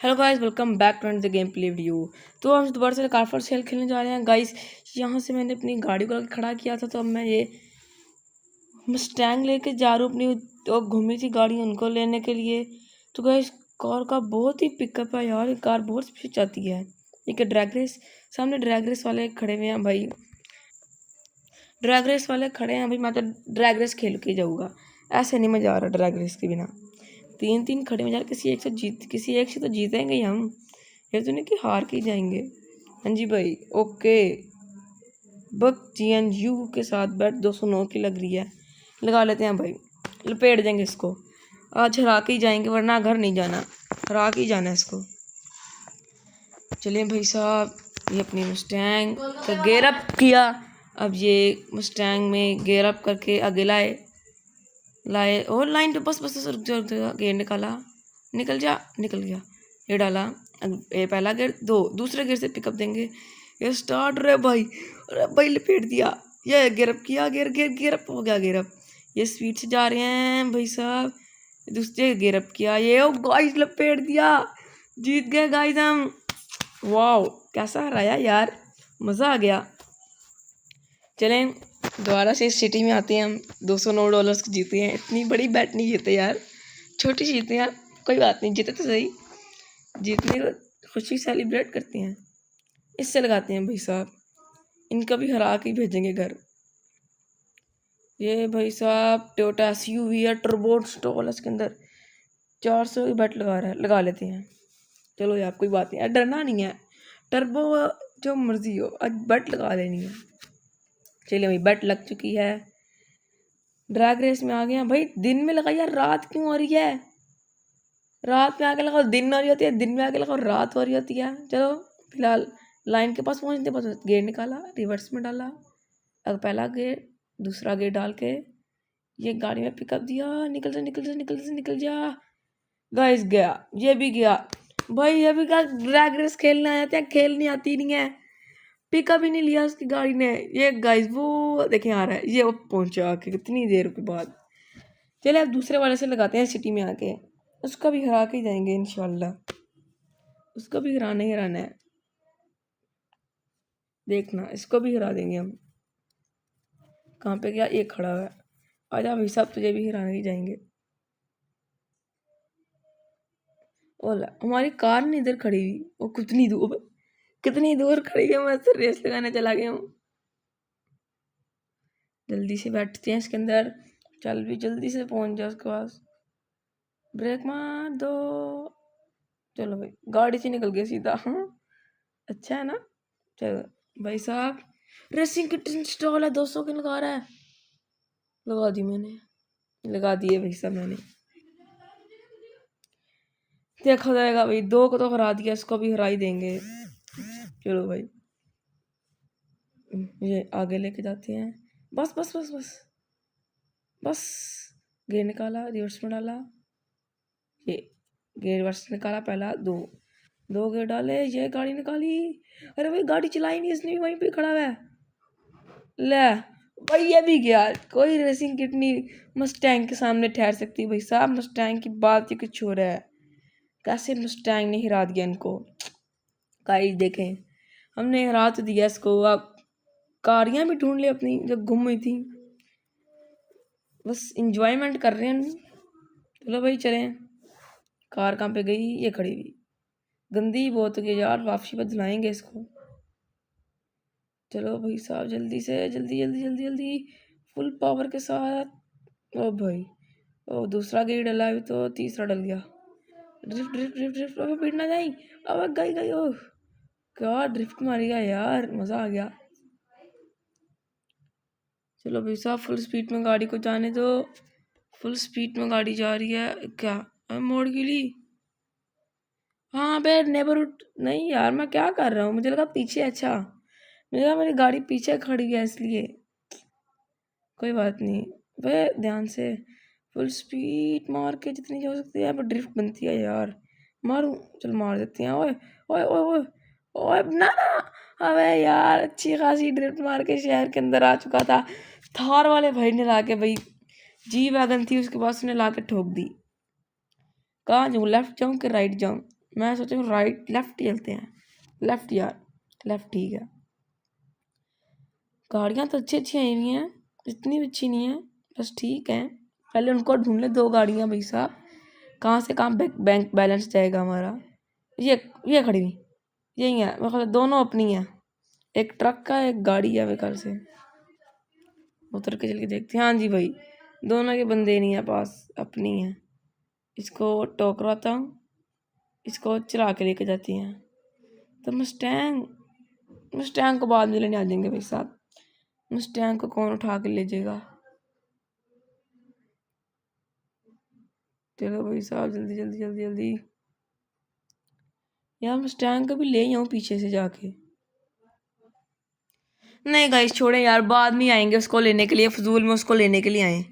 Hello guys, welcome back to the game play video. तो हम दोबारा से कार फॉर सेल खेलने जा रहे हैं गाइस। यहाँ से मैंने अपनी गाड़ी को खड़ा किया था, तो अब मैं ये मस्टैंग लेके जा रहा हूँ अपनी। तो घूमी थी गाड़ी उनको लेने के लिए। तो गाइस कार का बहुत ही पिकअप है यार, ये कार बहुत स्पीड जाती है। एक ड्रैग रेस, सामने ड्रैग रेस वाले खड़े हुए हैं भाई। ड्रैग रेस वाले खड़े हैं भाई, मैं तो ड्रैग रेस खेल के जाऊँगा, ऐसे नहीं मजा आ रहा ड्रैग रेस के बिना। तीन खड़े में यार, किसी एक से तो जीतेंगे ही हम। ये तो नहीं कि हार के ही जाएंगे। हाँ जी भाई, ओके। बक GNU के साथ बैट 209 की लग रही है, लगा लेते हैं भाई, लपेट देंगे इसको। आज हरा के ही जाएंगे, वरना घर नहीं जाना, हरा के ही जाना है इसको। चलिए भाई साहब, ये अपनी मस्टैंग का गेयर अप किया। अब ये मस्टैंग में गेयर अप करके आगे लाए और लाइन पे बस बस रुक जा गेयर निकाला, निकल गया। ये डाला, ये पहला गेयर, दूसरे गेयर से पिकअप देंगे। ये स्टार्ट रे भाई, अरे भाई लपेट दिया। ये गेयर अप किया, गेयर अप हो गया गेयर अप। ये स्पीड से जा रहे हैं भाई साहब। दूसरे गेयर अप किया, ये ओ गाइस लपेट दिया, जीत गए गाइस हम। वाओ, कैसा हराया यार, मज़ा आ गया। चलें दोबारा से इस सिटी में आते हैं हम। $209 की जीते हैं, इतनी बड़ी बैट नहीं जीते यार, छोटी जीते हैं। कोई बात नहीं, जीते तो सही, जीतने को खुशी सेलिब्रेट करते हैं। इससे लगाते हैं भाई साहब, इनका भी हरा के ही भेजेंगे घर। ये भाई साहब टोयोटा SUV है, टर्बो स्टॉल, इसके अंदर 400 की बैट लगा लेते हैं। चलो यार कोई बात नहीं, डरना नहीं है, टर्बो जो मर्जी हो, आज बैट लगा लेनी है। चलिए भाई, बैट लग चुकी है। ड्रैग रेस में आ गए हैं भाई। दिन में लगा यार, रात क्यों हो रही है? रात में आके लगाओ, दिन हो रही होती है, दिन में आके लगाओ, रात हो रही होती है। चलो फिलहाल लाइन के पास पहुँचते, बस गेयर निकाला, रिवर्स में डाला। अब पहला गेयर, दूसरा गेयर डाल के ये गाड़ी में पिकअप दिया, निकल जा गाइस। गया, ये भी गया भाई, ये भी क्या ड्रैग रेस खेलने आए थे, खेलनी आती नहीं है। पिकअप ही नहीं लिया उसकी गाड़ी ने। ये गाइस वो देखें आ रहा है, ये वो पहुंचा आके कितनी देर के बाद। चले अब दूसरे वाले से लगाते हैं सिटी में आके, उसका भी हरा के ही जाएंगे इंशाल्लाह। उसको भी हराना है, देखना, इसको भी हरा देंगे हम। कहाँ पे गया? एक खड़ा है, आजा भाई साहब, तुझे भी हराने ही जाएंगे। ओला हमारी कार नहीं इधर खड़ी हुई, वो कितनी दूर खड़ी है, मैं तो रेस लगाने चला गया हूँ। जल्दी से बैठते हैं इसके अंदर, चल भी जल्दी से पहुंच जा उसके पास, ब्रेक मार दो। चलो भाई, गाड़ी से निकल गया सीधा। हाँ अच्छा है ना। चलो भाई साहब, रेसिंग किट इंस्टॉल है, 200 की लगा रहा है, लगा दी मैंने, लगा दिए भाई साहब मैंने। देखा जाएगा भाई, 2 को तो हरा दिया, इसको भी हरा ही देंगे। चलो भाई, ये आगे लेके जाते हैं। बस बस बस बस बस, गेयर निकाला, रिवर्स में डाला, ये गेयर रिवर्स निकाला, पहला दो गेयर डाले, ये गाड़ी निकाली। अरे भाई गाड़ी चलाई नहीं इसने, वहीं पे खड़ा है। ले भाई, ये भी गया। कोई रेसिंग किट नहीं मस्टैंग के सामने ठहर सकती भाई साहब। मस्टैंग की बात ही कुछ हो रहा है, कैसे मस्टैंग ने हिरा दिया इनको। गाइस देखें, हमने हरा तो दिया इसको। अब कारियाँ भी ढूंढ ले अपनी जो गुम हुई थी, बस इंजॉयमेंट कर रहे हैं। चलो भाई चलें। कार कहाँ पे गई? ये खड़ी हुई, गंदी बहुत हो गई यार, वापसी पर धुलाएंगे इसको। चलो भाई साहब, जल्दी से जल्दी फुल पावर के साथ। ओ भाई, ओ दूसरा गेयर डला, अभी तो तीसरा डल गया। ड्रिफ्ट अबे पीट ना जाई, अब गई। ओह क्या ड्रिफ्ट मारेगा यार, मज़ा आ गया। चलो भाई साहब, फुल स्पीड में गाड़ी को जाने दो। फुल स्पीड में गाड़ी जा रही है क्या? मोड़ के ली। हाँ बे, नेबरहुड नहीं यार, मैं क्या कर रहा हूँ, मुझे लगा पीछे। अच्छा, मुझे लगा मेरी गाड़ी पीछे खड़ी है इसलिए। कोई बात नहीं बे, ध्यान से फुल स्पीड मार के जितनी हो सकती है, पर ड्रिफ्ट बनती है यार। मारूं? चल मार देते हैं। ओए ओए ओए ओए ओए, ना अबे यार, अच्छी खासी ड्रिफ्ट मार के शहर के अंदर आ चुका था। थार वाले भाई ने ला के, भाई जी वैगन थी उसके पास, उसने ला के ठोक दी। कहाँ जाऊँ, लेफ्ट जाऊँ कि राइट जाऊँ? मैं सोच रहा हूँ राइट लेफ्ट चलते हैं। लेफ्ट यार, लेफ्ट ठीक है। गाड़ियाँ तो अच्छी अच्छी आई हुई हैं, इतनी भी अच्छी नहीं है, बस ठीक है। पहले उनको ढूंढ ले 2 गाड़ियाँ भाई साहब, कहाँ से कहाँ बैंक बैलेंस जाएगा हमारा। ये खड़ी हुई यही है, मतलब दोनों अपनी है, एक ट्रक का एक गाड़ी है बेकार से। उतर के चल के देखते हैं। हाँ जी भाई, दोनों के बंदे नहीं है पास, अपनी है। इसको टोकराता हूँ, इसको चला के लेके जाती हैं। तो मस्टैंग को बाद में लेने आ जाएंगे भाई साहब। मस्टैंग को कौन उठा के ले जाएगा। चलो भाई साहब जल्दी जल्दी जल्दी जल्दी। यार मस्टैंग को भी ले आऊँ पीछे से जाके। नहीं गाइस छोड़े यार, बाद में आएंगे उसको लेने के लिए, फजूल में उसको लेने के लिए आए,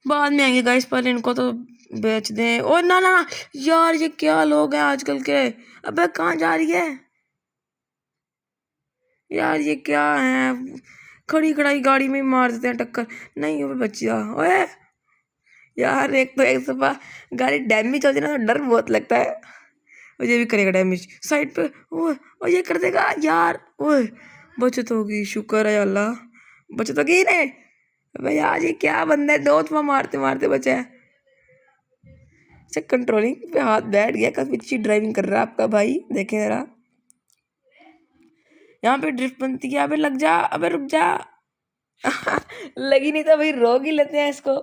बाद में आएंगे गाइस, पर इनको तो बेच दें। और ना ना ना यार, ये क्या लोग हैं आजकल के। अबे कहाँ जा रही है यार, ये क्या है, खड़ी खड़ाई गाड़ी में मार देते हैं टक्कर। नहीं अबे बच्चिया, ओए यार एक दफा गाड़ी डैमेज हो जाए ना तो डर बहुत लगता है। और ये भी करेगा डैमेज साइड पे, ओए और ये कर देगा यार। ओए बचत होगी, शुक्र है अल्लाह, बचत होगी ने। अबे यार ये क्या बंदा है, 2 दफा मारते मारते बचा है। अच्छा कंट्रोलिंग पे हाथ बैठ गया, काफी अच्छी ड्राइविंग कर रहा है आपका भाई, देखे जरा। यहाँ पे ड्रिफ्ट बनती है, अबे लग जा, अबे रुक जा। लगी नहीं तो भाई रोक ही लेते हैं इसको।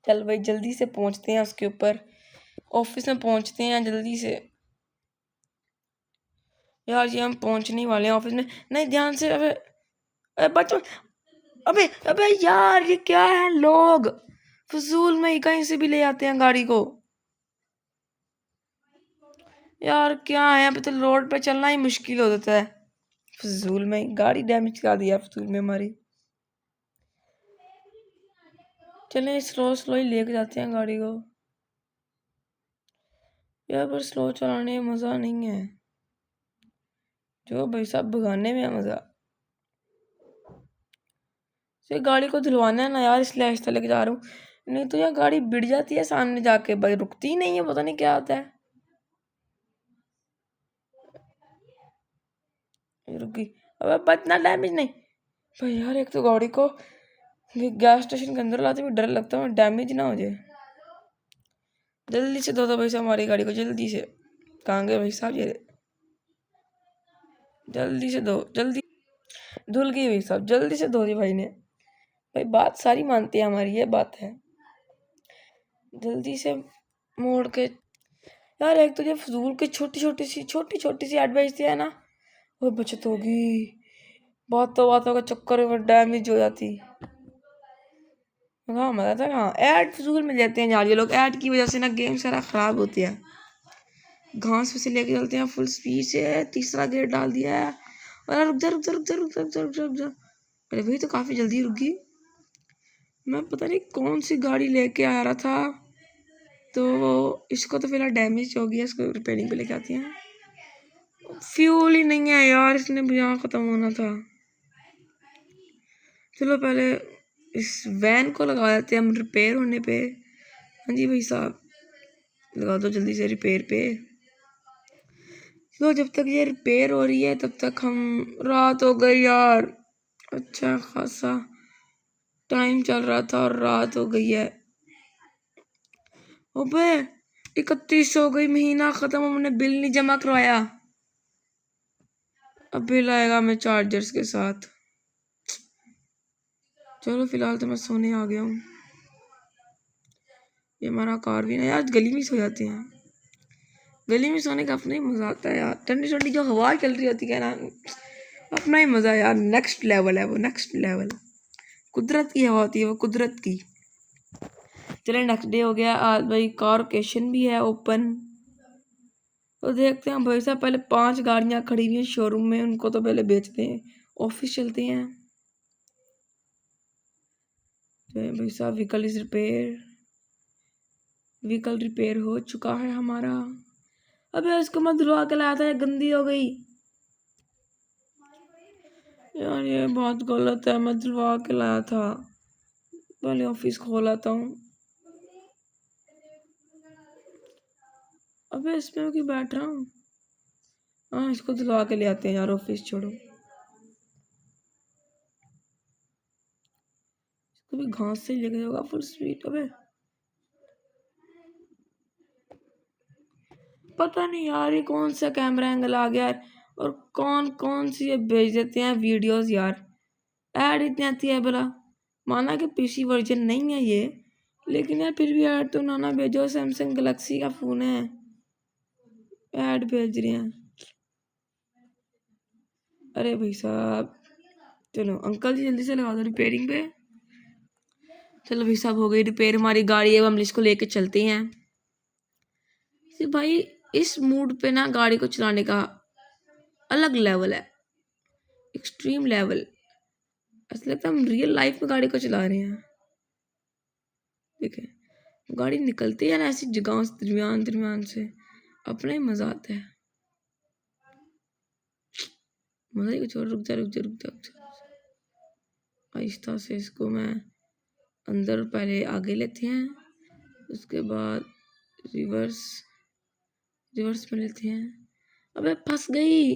चल भाई जल्दी से पहुंचते हैं उसके ऊपर, ऑफिस में पहुंचते हैं जल्दी से। यार ये हम पहुंचने वाले हैं ऑफिस में। नहीं ध्यान से, अबे अबे बच्चों, अबे अबे यार ये क्या है, लोग फजूल में ही कहीं से भी ले आते हैं गाड़ी को। यार क्या है, अभी तो रोड पे चलना ही मुश्किल हो जाता है, फजूल में ही गाड़ी डैमेज कर दिया फजूल में हमारी। चलें स्लो स्लो ही लेके जाते हैं गाड़ी को यार, पर स्लो चलाने में मज़ा नहीं है, जो भाई साहब भगाने में है मज़ा। ये गाड़ी को धुलवाना है ना यार, इसलिए आहिस्ता लेके जा रहा हूँ, नहीं तो यार गाड़ी बिड़ जाती है सामने जाके भाई, रुकती ही नहीं है, पता नहीं क्या होता है। रुकी, अब इतना डैमेज नहीं भाई यार, एक तो गाड़ी को गैस स्टेशन के अंदर लाते हुए डर लगता है डैमेज ना हो जाए। जल्दी से दो भाई साहब हमारी गाड़ी को, जल्दी से। कहाँ गए भाई साहब ये, जल्दी से दो जल्दी। धुल गई भाई साहब, जल्दी से धो दी भाई ने, भाई बात सारी मानती है हमारी, ये बात है। जल्दी से मोड़ के यार, एक तो ये फजूल की छोटी छोटी सी एडवाइस दिया है ना, वो बचत होगी, बातों का चक्कर में डैमेज हो जाती। हाँ मजा था, हाँ ऐड फजूल में देते हैं यार ये लोग, ऐड की वजह से ना गेम सारा खराब होती है। घास पे से लेके चलते हैं फुल स्पीड से, तीसरा गेयर डाल दिया है। और रुक जा रुक जा रुक जा रुक जा रुक जा रुक जा रुक जा, अरे भाई तो काफी जल्दी रुक गई। मैं पता नहीं कौन सी गाड़ी लेके आ रहा था, तो इसको तो फिलहाल डैमेज हो गया, इसको रिपेयरिंग पे लेके आती हैं। फ्यूल ही नहीं है यार, इसने भी यहाँ खत्म होना था। चलो पहले इस वैन को लगा देते हैं हम रिपेयर होने पे। हाँ जी भाई साहब लगा दो जल्दी से रिपेयर पे। तो जब तक ये रिपेयर हो रही है तब तक हम, रात हो गई यार, अच्छा खासा टाइम चल रहा था और रात हो गई है। अबे 31 हो गई, महीना खत्म, हमने बिल नहीं जमा करवाया। अब बिल आएगा हमें चार्जर्स के साथ। चलो फिलहाल तो मैं सोने आ गया हूँ। ये हमारा कार भी ना यार, गली में सो जाते हैं, गली में सोने का अपना ही मजा आता है यार, ठंडी ठंडी जो हवा चल रही होती है ना, अपना ही मजा यार, नेक्स्ट लेवल है वो, नेक्स्ट लेवल, कुदरत की हवा होती है वो, कुदरत की। चले नेक्स्ट डे हो गया आज भाई, कार लोकेशन भी है ओपन। तो देखते हैं भाई साहब, पहले 5 गाड़ियां खड़ी हुई हैं शोरूम में, उनको तो पहले बेचते हैं, ऑफिस चलते हैं। तो भाई साहब व्हीकल रिपेयर हो चुका है हमारा। अबे उसको मैं धुलवा के लाया था, गंदी हो गई यार, ये बहुत गलत है, मैं धुलवा के लाया था। पहले ऑफिस खोलाता हूँ। अबे इसमें मैं क्यों बैठ रहा हूँ? हाँ इसको दिलवा के ले आते हैं यार ऑफिस, छोड़ो इसको भी घास से ही लेके जाओगा फुल स्पीड। अबे पता नहीं यार ये कौन सा कैमरा एंगल आ गया यार, और कौन कौन सी ये भेज देते हैं वीडियोस यार, ऐड इतनी आती है भला। माना कि पीसी वर्जन नहीं है ये, लेकिन यार फिर भी ऐड तो ना भेजो, सैमसंग गैलेक्सी का फ़ोन है, ऐड भेज रहे हैं। अरे भाई साहब चलो अंकल जी जल्दी से लगा दो रिपेयरिंग पे। चलो भाई साहब हो गई रिपेयर हमारी गाड़ी, अब हम इसको लेके चलते हैं। तो भाई इस मूड पे ना गाड़ी को चलाने का अलग लेवल है, एक्सट्रीम लेवल, ऐसा लगता है हम रियल लाइफ में गाड़ी को चला रहे हैं। देखिए गाड़ी निकलती है ना ऐसी जगहों से, दरमियान दरमियान से, अपना ही मजा आता है, मजा ही कुछ और। रुक जा रुक जा रुक जा रुक जा, आहिस्ता से इसको मैं अंदर पहले आगे लेते हैं, उसके बाद रिवर्स रिवर्स में लेते हैं। अबे फंस गई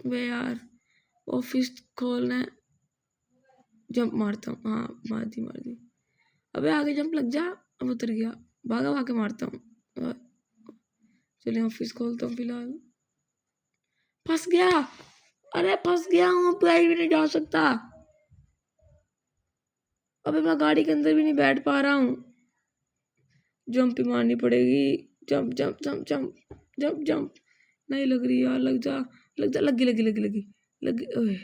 वे यार, ऑफिस खोलना है, जंप मारता हूँ, हाँ मार दी। अबे आगे जंप लग जा, अब उतर गया, भागा भागे मारता हूँ। चलिए ऑफिस खोलता हूँ फिलहाल। फंस गया, अरे फंस गया हूँ, कहीं भी नहीं जा सकता। अबे मैं गाड़ी के अंदर भी नहीं बैठ पा रहा हूँ, जंप ही मारनी पड़ेगी, jump jump jump jump jump jump. नहीं लग रही यार, लग जा लगी। ओए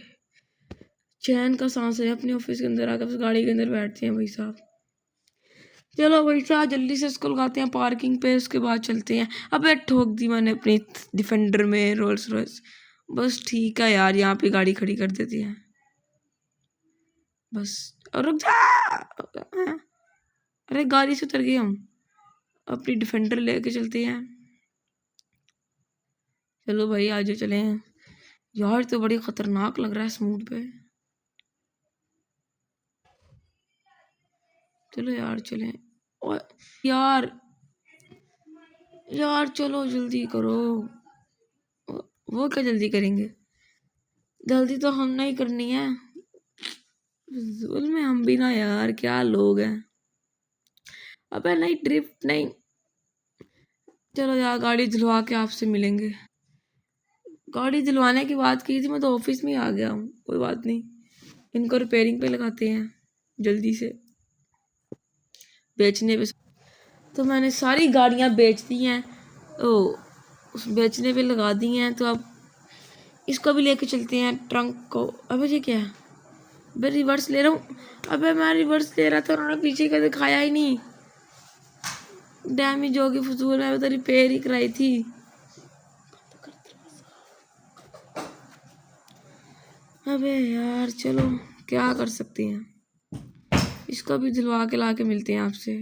चैन का सांस है अपने ऑफिस के अंदर आकर, बस गाड़ी के अंदर बैठते हैं भाई साहब। चलो भाई साहब जल्दी से इसको लगाते हैं पार्किंग पे, उसके बाद चलते हैं। अबे ठोक दी मैंने अपनी डिफेंडर में रोल्स रॉयस। बस ठीक है यार, यहाँ पे गाड़ी खड़ी कर देती है बस, और रुक जा। अरे गाड़ी से उतर गए हम, अपनी डिफेंडर लेके चलते हैं। चलो भाई आज चले हैं यार, तो बड़ी खतरनाक लग रहा है इस मूड पे। चलो यार चलें, और यार चलो जल्दी करो। वो क्या जल्दी करेंगे, जल्दी तो हम नहीं करनी है, जुल्म में हम भी ना यार, क्या लोग हैं। अबे नहीं ड्रिफ्ट नहीं, चलो यार गाड़ी धुलवा के आपसे मिलेंगे। गाड़ी धुलवाने की बात की थी, मैं तो ऑफिस में ही आ गया हूँ, कोई बात नहीं, इनको रिपेयरिंग पे लगाते हैं जल्दी से, बेचने पे। तो मैंने सारी गाड़ियाँ बेच दी हैं, ओ उस बेचने पे लगा दी हैं, तो अब इसको भी लेके चलते हैं ट्रंक को। अबे ये क्या है, मैं रिवर्स ले रहा हूँ, अबे मैं रिवर्स ले रहा था, उन्होंने पीछे का दिखाया ही नहीं, डैमेज होगी फजूल, मैं तो रिपेयर ही कराई थी। अबे यार चलो क्या कर सकते हैं, इसको भी दिलवा के ला के मिलते हैं आपसे।